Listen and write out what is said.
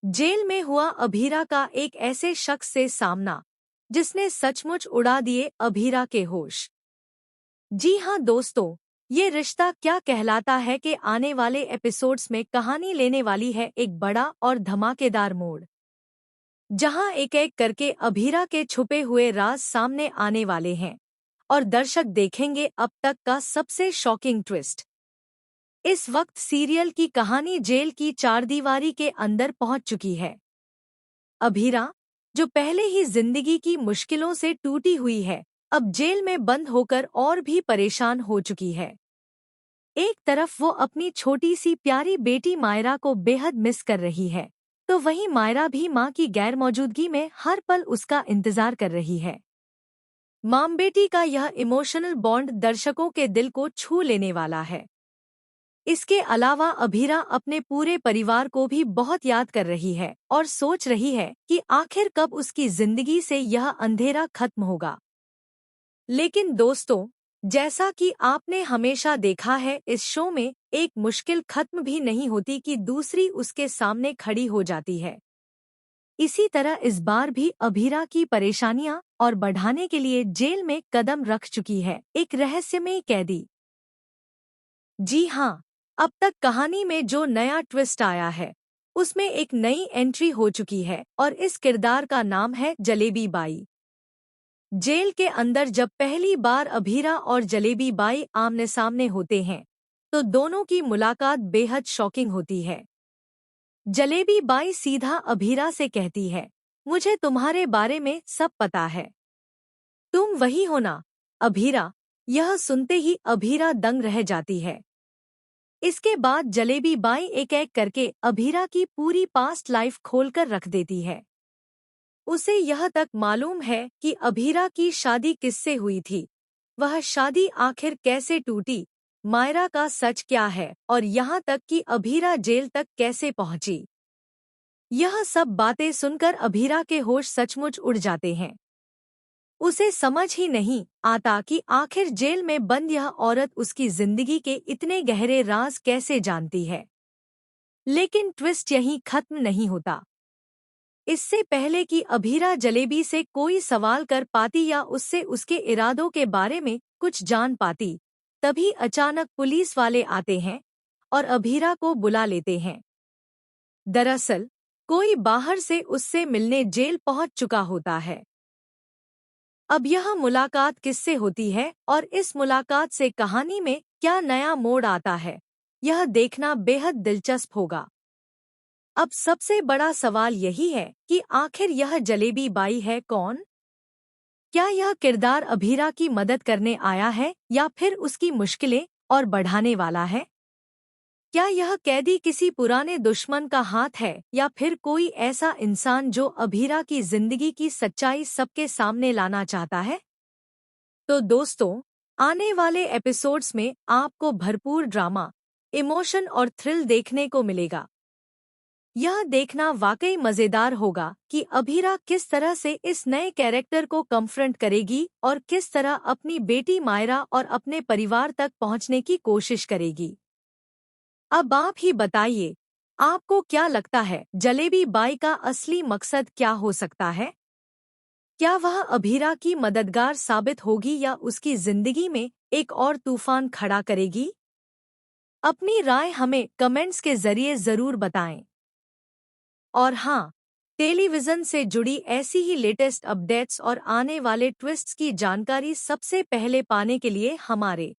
Jail में हुआ अभीरा का एक ऐसे शख्स से सामना जिसने सचमुच उड़ा दिए अभीरा के होश। जी हां दोस्तों, ये रिश्ता क्या कहलाता है कि आने वाले एपिसोड्स में कहानी लेने वाली है एक बड़ा और धमाकेदार मोड़, जहां एक एक करके अभीरा के छुपे हुए राज सामने आने वाले हैं और दर्शक देखेंगे अब तक का सबसे शॉकिंग ट्विस्ट। इस वक्त सीरियल की कहानी जेल की चारदीवारी के अंदर पहुंच चुकी है। अभीरा, जो पहले ही जिंदगी की मुश्किलों से टूटी हुई है, अब जेल में बंद होकर और भी परेशान हो चुकी है। एक तरफ वो अपनी छोटी सी प्यारी बेटी मायरा को बेहद मिस कर रही है, तो वहीं मायरा भी मां की गैरमौजूदगी में हर पल उसका इंतजार कर रही है। मां बेटी का यह इमोशनल बॉन्ड दर्शकों के दिल को छू लेने वाला है। इसके अलावा अभीरा अपने पूरे परिवार को भी बहुत याद कर रही है और सोच रही है कि आखिर कब उसकी जिंदगी से यह अंधेरा खत्म होगा। लेकिन दोस्तों, जैसा कि आपने हमेशा देखा है, इस शो में एक मुश्किल खत्म भी नहीं होती कि दूसरी उसके सामने खड़ी हो जाती है। इसी तरह इस बार भी अभीरा की परेशानियां और बढ़ाने के लिए जेल में कदम रख चुकी है एक रहस्यमयी कैदी। जी हाँ, अब तक कहानी में जो नया ट्विस्ट आया है उसमें एक नई एंट्री हो चुकी है और इस किरदार का नाम है जलेबी बाई। जेल के अंदर जब पहली बार अभीरा और जलेबी बाई आमने सामने होते हैं तो दोनों की मुलाकात बेहद शॉकिंग होती है। जलेबी बाई सीधा अभीरा से कहती है, मुझे तुम्हारे बारे में सब पता है। तुम वही हो ना? अभीरा, यह सुनते ही अभीरा दंग रह जाती है। इसके बाद जलेबी बाई एक एक करके अभीरा की पूरी पास्ट लाइफ खोलकर रख देती है। उसे यह तक मालूम है कि अभीरा की शादी किससे हुई थी, वह शादी आखिर कैसे टूटी, मायरा का सच क्या है और यहाँ तक कि अभीरा जेल तक कैसे पहुंची। यह सब बातें सुनकर अभीरा के होश सचमुच उड़ जाते हैं। उसे समझ ही नहीं आता कि आखिर जेल में बंद यह औरत उसकी जिंदगी के इतने गहरे राज कैसे जानती है। लेकिन ट्विस्ट यहीं खत्म नहीं होता। इससे पहले कि अभीरा जलेबी से कोई सवाल कर पाती या उससे उसके इरादों के बारे में कुछ जान पाती, तभी अचानक पुलिस वाले आते हैं और अभीरा को बुला लेते हैं। दरअसल कोई बाहर से उससे मिलने जेल पहुंच चुका होता है। अब यह मुलाकात किससे होती है और इस मुलाकात से कहानी में क्या नया मोड़ आता है, यह देखना बेहद दिलचस्प होगा। अब सबसे बड़ा सवाल यही है कि आखिर यह जलेबी बाई है कौन? क्या यह किरदार अभीरा की मदद करने आया है या फिर उसकी मुश्किलें और बढ़ाने वाला है? क्या यह कैदी किसी पुराने दुश्मन का हाथ है या फिर कोई ऐसा इंसान जो अभीरा की जिंदगी की सच्चाई सबके सामने लाना चाहता है? तो दोस्तों, आने वाले एपिसोड्स में आपको भरपूर ड्रामा, इमोशन और थ्रिल देखने को मिलेगा। यह देखना वाकई मजेदार होगा कि अभीरा किस तरह से इस नए कैरेक्टर को कन्फ्रंट करेगी और किस तरह अपनी बेटी मायरा और अपने परिवार तक पहुंचने की कोशिश करेगी। अब आप ही बताइए, आपको क्या लगता है जलेबी बाई का असली मकसद क्या हो सकता है? क्या वह अभीरा की मददगार साबित होगी या उसकी जिंदगी में एक और तूफान खड़ा करेगी? अपनी राय हमें कमेंट्स के जरिए जरूर बताएं। और हाँ, टेलीविजन से जुड़ी ऐसी ही लेटेस्ट अपडेट्स और आने वाले ट्विस्ट्स की जानकारी सबसे पहले पाने के लिए हमारे